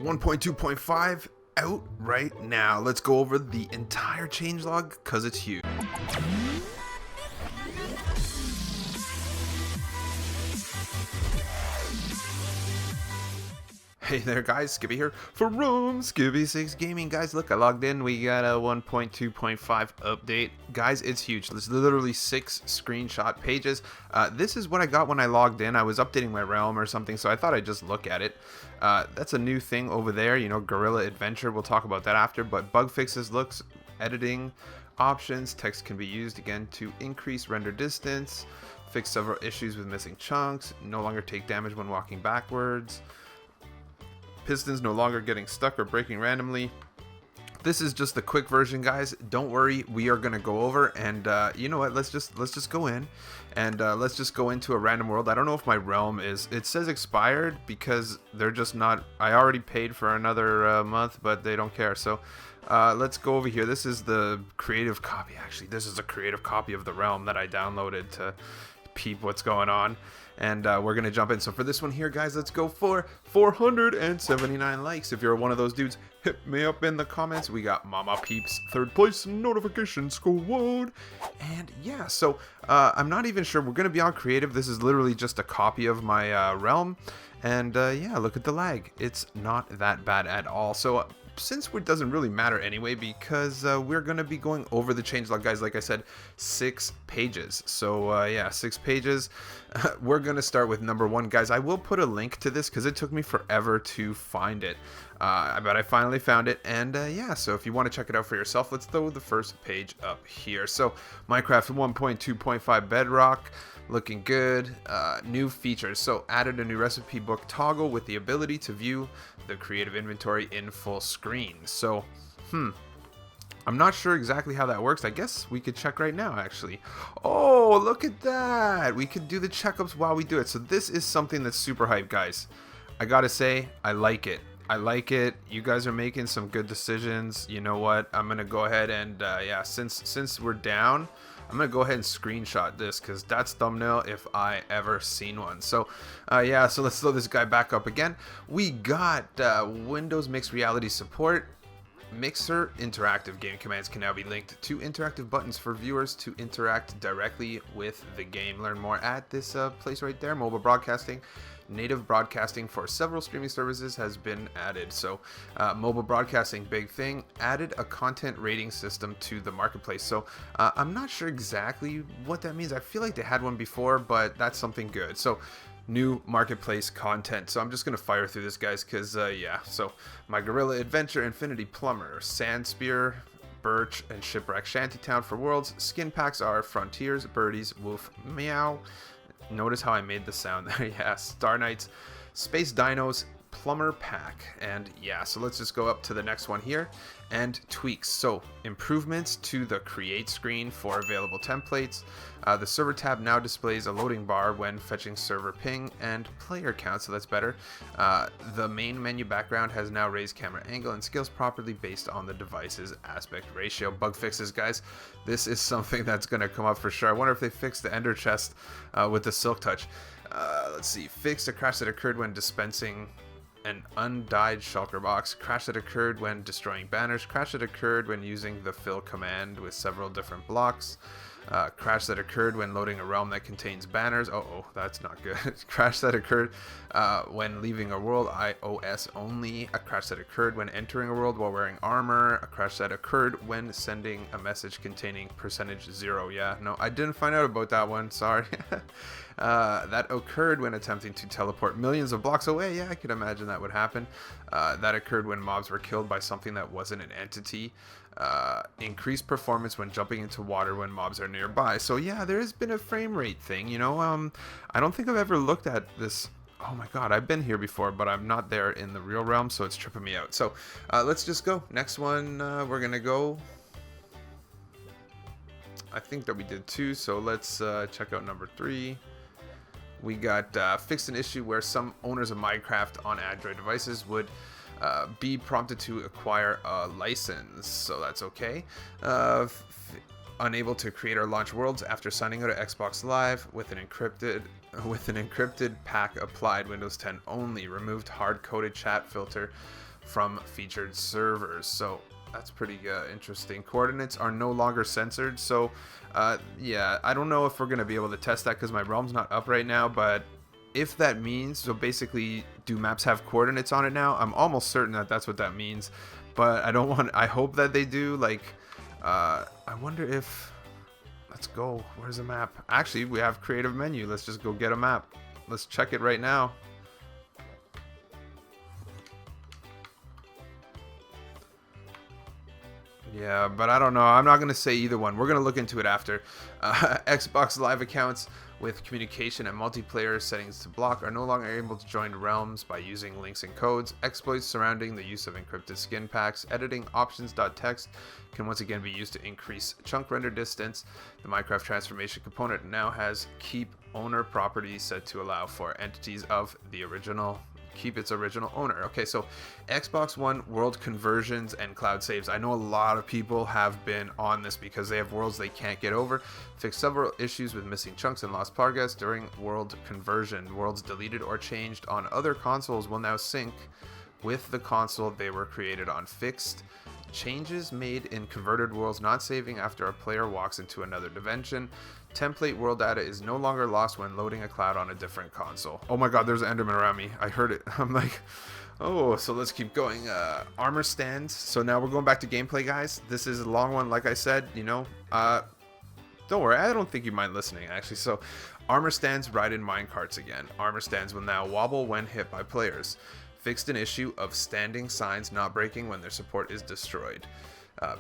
1.2.5 out right now. Let's go over the entire changelog because it's huge. Hey there guys, Skippy here from Skippy 6 Gaming. Guys, look, I logged in. We got a 1.2.5 update. Guys, it's huge. There's literally 6 screenshot pages. This is what I got when I logged in. I was updating my realm or something, so I thought I'd just look at it. That's a new thing over there, you know, Guerrilla Adventure. We'll talk about that after, but bug fixes, looks, editing, options, text can be used again to increase render distance, fix several issues with missing chunks, no longer take damage when walking backwards. Pistons no longer getting stuck or breaking randomly. This is just the quick version, guys. Don't worry, we are gonna go over and you know what? Let's just go in and let's just go into a random world. I don't know if my realm is. It says expired because they're just not. I already paid for another month, but they don't care. So let's go over here. This is the creative copy. Actually, this is a creative copy of the realm that I downloaded to peep what's going on. And we're gonna jump in. So for this one here, guys, let's go for 479 likes. If you're one of those dudes, hit me up in the comments. We got Mama Peeps 3rd place notification squad. And yeah, so I'm not even sure. We're gonna be on creative. This is literally just a copy of my realm. And yeah, look at the lag. It's not that bad at all. So since it doesn't really matter anyway, because we're going to be going over the changelog, guys, like I said, 6 pages. So yeah, 6 pages. We're going to start with number 1, guys. I will put a link to this because it took me forever to find it. But I finally found it, and yeah, so if you want to check it out for yourself, let's throw the first page up here. So Minecraft 1.2.5 Bedrock, looking good. New features. So added a new recipe book toggle with the ability to view the creative inventory in full screen. So I'm not sure exactly how that works. I guess we could check right now, actually. Oh, look at that. We could do the checkups while we do it. So this is something that's super hype, guys. I gotta say, I like it. I like it. You guys are making some good decisions. You know what? I'm gonna go ahead and yeah, since we're down, I'm gonna go ahead and screenshot this because that's thumbnail if I ever seen one. So yeah, so let's throw this guy back up again. We got Windows Mixed Reality support. Mixer interactive game commands can now be linked to interactive buttons for viewers to interact directly with the game. Learn more at this place right there. Mobile broadcasting. Native broadcasting for several streaming services has been added. So mobile broadcasting, big thing. Added a content rating system to the marketplace. So I'm not sure exactly what that means. I feel like they had one before, but that's something good. So new marketplace content. So I'm just gonna fire through this, guys, because yeah. So my Guerrilla Adventure, Infinity Plumber, Sand Spear, Birch, and Shipwreck Shantytown for worlds. Skin packs are Frontiers, Birdies, Woof, Meow. Notice how I made the sound there. Yeah, Star Knights, Space Dinos, Plumber Pack. And yeah, so let's just go up to the next one here. And tweaks. So improvements to the create screen for available templates. The server tab now displays a loading bar when fetching server ping and player count, so that's better. The main menu background has now raised camera angle and scales properly based on the device's aspect ratio. Bug fixes, guys. This is something that's going to come up for sure. I wonder if they fixed the ender chest with the silk touch. Let's see. Fixed a crash that occurred when dispensing an undyed shulker box, crash that occurred when destroying banners, crash that occurred when using the fill command with several different blocks, crash that occurred when loading a realm that contains banners. Oh, that's not good. Crash that occurred when leaving a world iOS only, a crash that occurred when entering a world while wearing armor, a crash that occurred when sending a message containing %0. Yeah, no, I didn't find out about that one, sorry. That occurred when attempting to teleport millions of blocks away. Yeah, I could imagine that would happen. That occurred when mobs were killed by something that wasn't an entity. Increased performance when jumping into water when mobs are nearby. So yeah, there has been a frame rate thing, you know. I don't think I've ever looked at this. Oh my god, I've been here before, but I'm not there in the real realm, so it's tripping me out. So let's just go. Next one, we're gonna go. I think that we did 2, so let's check out number 3. We got fixed an issue where some owners of Minecraft on Android devices would be prompted to acquire a license, so that's okay. Unable to create or launch worlds after signing out of Xbox Live with an encrypted pack applied. Windows 10 only. Removed hard-coded chat filter from featured servers. So that's pretty interesting. Coordinates are no longer censored. So yeah, I don't know if we're going to be able to test that because my realm's not up right now, but if that means, so basically, do maps have coordinates on it now? I'm almost certain that that's what that means, but I hope that they do. Like, I wonder if, let's go, where's the map? Actually, we have creative menu. Let's just go get a map. Let's check it right now. Yeah, but I don't know. I'm not going to say either one. We're going to look into it after. Xbox Live accounts with communication and multiplayer settings to block are no longer able to join realms by using links and codes. Exploits surrounding the use of encrypted skin packs. Editing options.txt can once again be used to increase chunk render distance. The Minecraft transformation component now has keep owner property set to allow for entities of the original keep its original owner. Okay, so Xbox One world conversions and cloud saves. I know a lot of people have been on this because they have worlds they can't get over. Fix several issues with missing chunks and lost progress during world conversion. Worlds deleted or changed on other consoles will now sync with the console they were created on. Fixed changes made in converted worlds not saving after a player walks into another dimension. Template world data is no longer lost when loading a cloud on a different console. Oh my god, there's an Enderman around me. I heard it. I'm like, oh, so let's keep going. Armor stands. So now we're going back to gameplay, guys. This is a long one, like I said, you know. Don't worry, I don't think you mind listening, actually. So, armor stands ride in minecarts again. Armor stands will now wobble when hit by players. Fixed an issue of standing signs not breaking when their support is destroyed.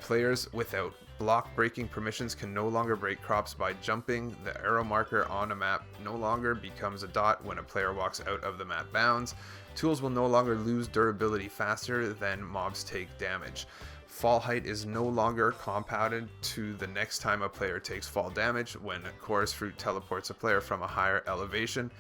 Players without block breaking permissions can no longer break crops by jumping. The arrow marker on a map no longer becomes a dot when a player walks out of the map bounds. Tools will no longer lose durability faster than mobs take damage. Fall height is no longer compounded to the next time a player takes fall damage when chorus fruit teleports a player from a higher elevation.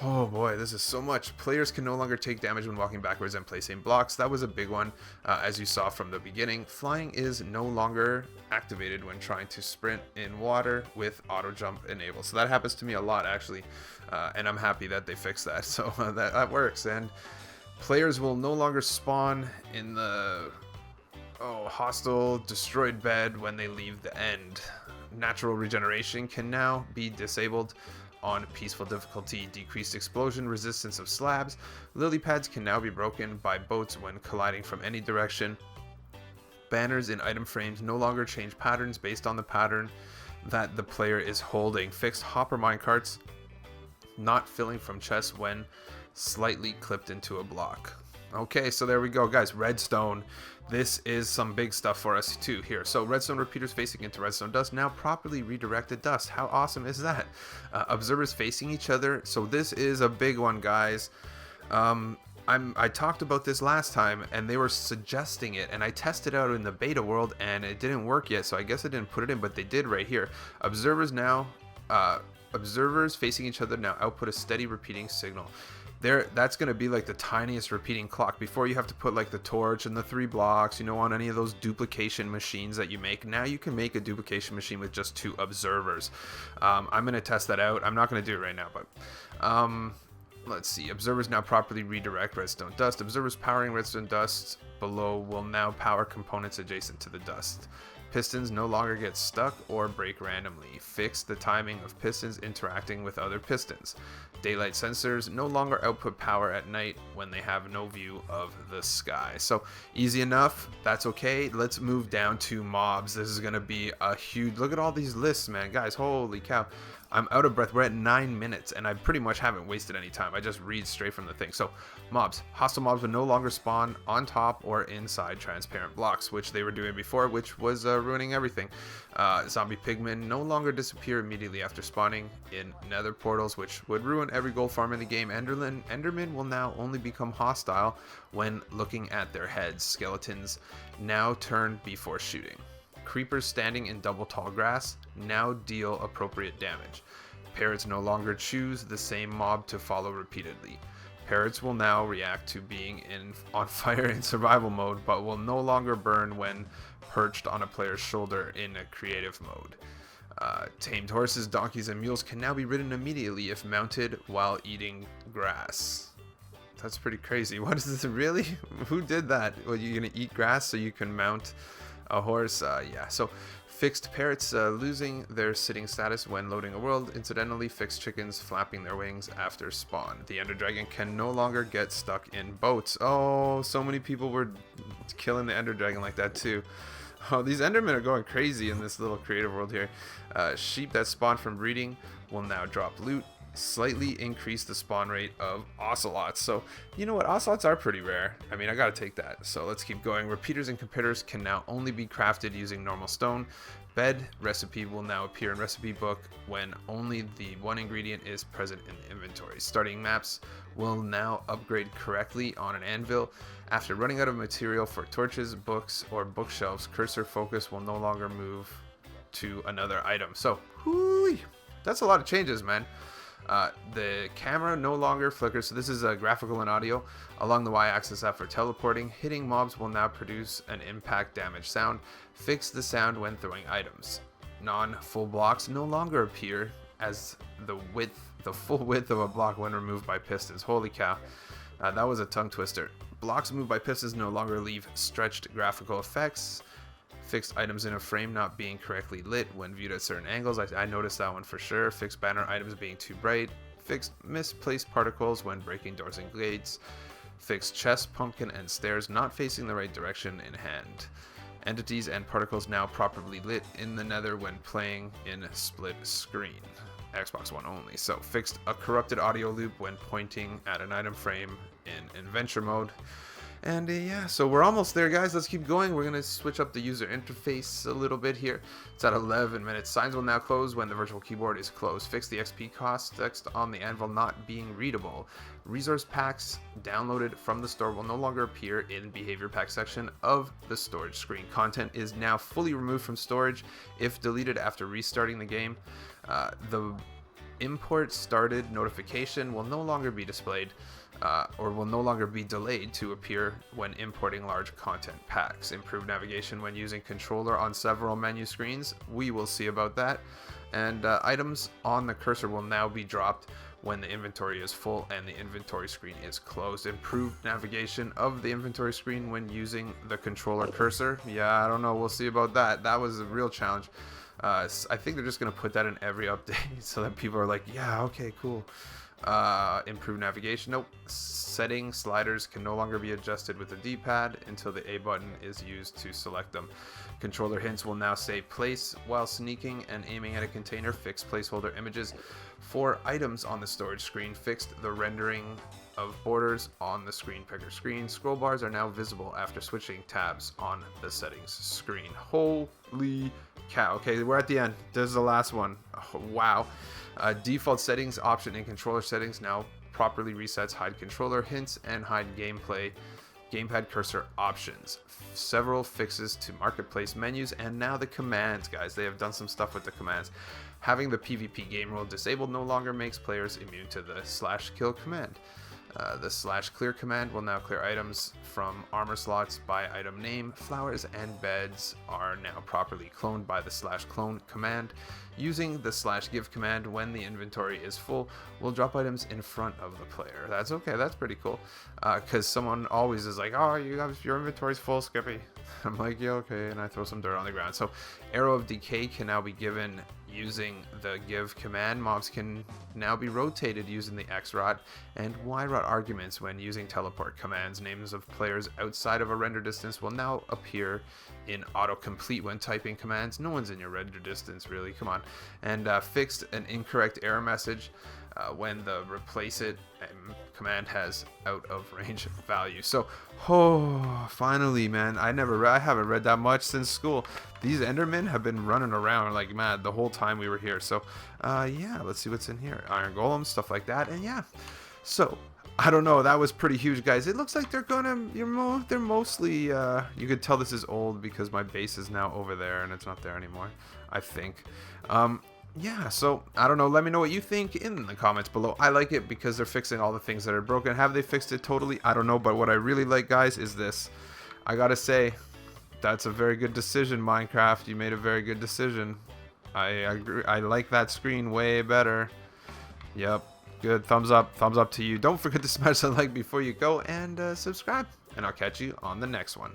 Oh boy, this is so much. Players can no longer take damage when walking backwards and placing blocks. That was a big one, as you saw from the beginning. Flying is no longer activated when trying to sprint in water with auto jump enabled. So that happens to me a lot, actually, and I'm happy that they fixed that. So that works. And players will no longer spawn in the hostile destroyed bed when they leave the end. Natural regeneration can now be disabled on peaceful difficulty. Decreased explosion resistance of slabs. Lily pads can now be broken by boats when colliding from any direction. Banners in item frames no longer change patterns based on the pattern that the player is holding. Fixed hopper minecarts not filling from chests when slightly clipped into a block. Okay, so there we go, guys. Redstone. This is some big stuff for us too here. So redstone repeaters facing into redstone dust now properly redirected dust. How awesome is that? Observers facing each other. So this is a big one, guys. I talked about this last time and they were suggesting it, and I tested out in the beta world and it didn't work yet, so I guess I didn't put it in, but they did right here. Observers facing each other now output a steady repeating signal. That's going to be like the tiniest repeating clock. Before, you have to put like the torch and the 3 blocks, you know, on any of those duplication machines that you make. Now you can make a duplication machine with just 2 observers. I'm going to test that out. I'm not going to do it right now, but let's see. Observers now properly redirect redstone dust. Observers powering redstone dust below will now power components adjacent to the dust. Pistons no longer get stuck or break randomly. Fix the timing of pistons interacting with other pistons. Daylight sensors no longer output power at night when they have no view of the sky. So easy enough. That's okay. Let's move down to mobs. This is going to be a huge... Look at all these lists, man. Guys, holy cow. I'm out of breath. We're at 9 minutes, and I pretty much haven't wasted any time. I just read straight from the thing. So, mobs. Hostile mobs will no longer spawn on top or inside transparent blocks, which they were doing before, which was ruining everything. Zombie pigmen no longer disappear immediately after spawning in nether portals, which would ruin every gold farm in the game. Endermen will now only become hostile when looking at their heads. Skeletons now turn before shooting. Creepers standing in double tall grass now deal appropriate damage. Parrots no longer choose the same mob to follow repeatedly. Parrots will now react to being on fire in survival mode, but will no longer burn when perched on a player's shoulder in a creative mode. Tamed horses, donkeys, and mules can now be ridden immediately if mounted while eating grass. That's pretty crazy. What is this, really? Who did that? Well, you're gonna eat grass so you can mount a horse? Yeah, so fixed parrots losing their sitting status when loading a world. Incidentally, fixed chickens flapping their wings after spawn. The Ender Dragon can no longer get stuck in boats. Oh, so many people were killing the Ender Dragon like that too. Oh, these Endermen are going crazy in this little creative world here. Sheep that spawn from breeding will now drop loot. Slightly increase the spawn rate of ocelots. So, you know what? Ocelots are pretty rare. I mean, I gotta take that. So let's keep going. Repeaters and competitors can now only be crafted using normal stone. Bed recipe will now appear in recipe book when only the one ingredient is present in the inventory. Starting maps will now upgrade correctly on an anvil. After running out of material for torches, books, or bookshelves, cursor focus will no longer move to another item. So, whoo, that's a lot of changes, man. The camera no longer flickers, so this is graphical and audio. Along the y-axis after teleporting, hitting mobs will now produce an impact damage sound. Fix the sound when throwing items. Non-full blocks no longer appear as the full width of a block when removed by pistons. Holy cow, that was a tongue twister. Blocks moved by pistons no longer leave stretched graphical effects. Fixed items in a frame not being correctly lit when viewed at certain angles. I noticed that one for sure. Fixed banner items being too bright. Fixed misplaced particles when breaking doors and gates. Fixed chest, pumpkin, and stairs not facing the right direction in hand. Entities and particles now properly lit in the nether when playing in split screen. Xbox One only. So fixed a corrupted audio loop when pointing at an item frame in adventure mode. And yeah, so we're almost there, guys. Let's keep going. We're going to switch up the user interface a little bit here. It's at 11 minutes. Signs will now close when the virtual keyboard is closed. Fix the XP cost text on the anvil not being readable. Resource packs downloaded from the store will no longer appear in behavior pack section of the storage screen. Content is now fully removed from storage if deleted after restarting the game. The import started notification will no longer be displayed. Or will no longer be delayed to appear when importing large content packs. Improved navigation when using controller on several menu screens. We will see about that. And items on the cursor will now be dropped when the inventory is full and the inventory screen is closed. Improved navigation of the inventory screen when using the controller cursor. Yeah, I don't know. We'll see about that. That was a real challenge. I think they're just going to put that in every update so that people are like, yeah, okay, cool. Improved navigation. Nope. Setting sliders can no longer be adjusted with the D-pad until the A button is used to select them. Controller hints will now say place while sneaking and aiming at a container. Fixed placeholder images for items on the storage screen. Fixed the rendering of borders on the screen picker screen. Scroll bars are now visible after switching tabs on the settings screen. Holy cow. Okay, we're at the end. This is the last one. Oh, wow. Default settings option in controller settings now properly resets hide controller hints and hide gamepad cursor options. Several fixes to marketplace menus and now the commands, guys. They have done some stuff with the commands. Having the PvP game rule disabled no longer makes players immune to the /kill command. The /clear command will now clear items from armor slots by item name. Flowers and beds are now properly cloned by the /clone command. Using the /give command when the inventory is full will drop items in front of the player. That's okay. That's pretty cool. Because someone always is like, oh, your inventory's full, Skippy. I'm like, yeah, okay. And I throw some dirt on the ground. So Arrow of Decay can now be given using the give command. Mobs can now be rotated using the X rot and Y rot arguments when using teleport commands. Names of players outside of a render distance will now appear in autocomplete when typing commands. No one's in your render distance, really. Come on. And fixed an incorrect error message when the replace it command has out of range value. So, oh, finally, man. I haven't read that much since school. These Endermen have been running around like mad the whole time we were here. So, yeah, let's see what's in here. Iron Golem, stuff like that. And yeah, so I don't know. That was pretty huge, guys. It looks like they're mostly, you could tell this is old because my base is now over there and it's not there anymore, I think. Yeah, so I don't know. Let me know what you think in the comments below. I like it because they're fixing all the things that are broken. Have they fixed it totally? I don't know. But what I really like, guys, is this. I gotta say, that's a very good decision, Minecraft. You made a very good decision. I agree. I like that screen way better. Yep. Good. Thumbs up to you. Don't forget to smash the like before you go, and subscribe. And I'll catch you on the next one.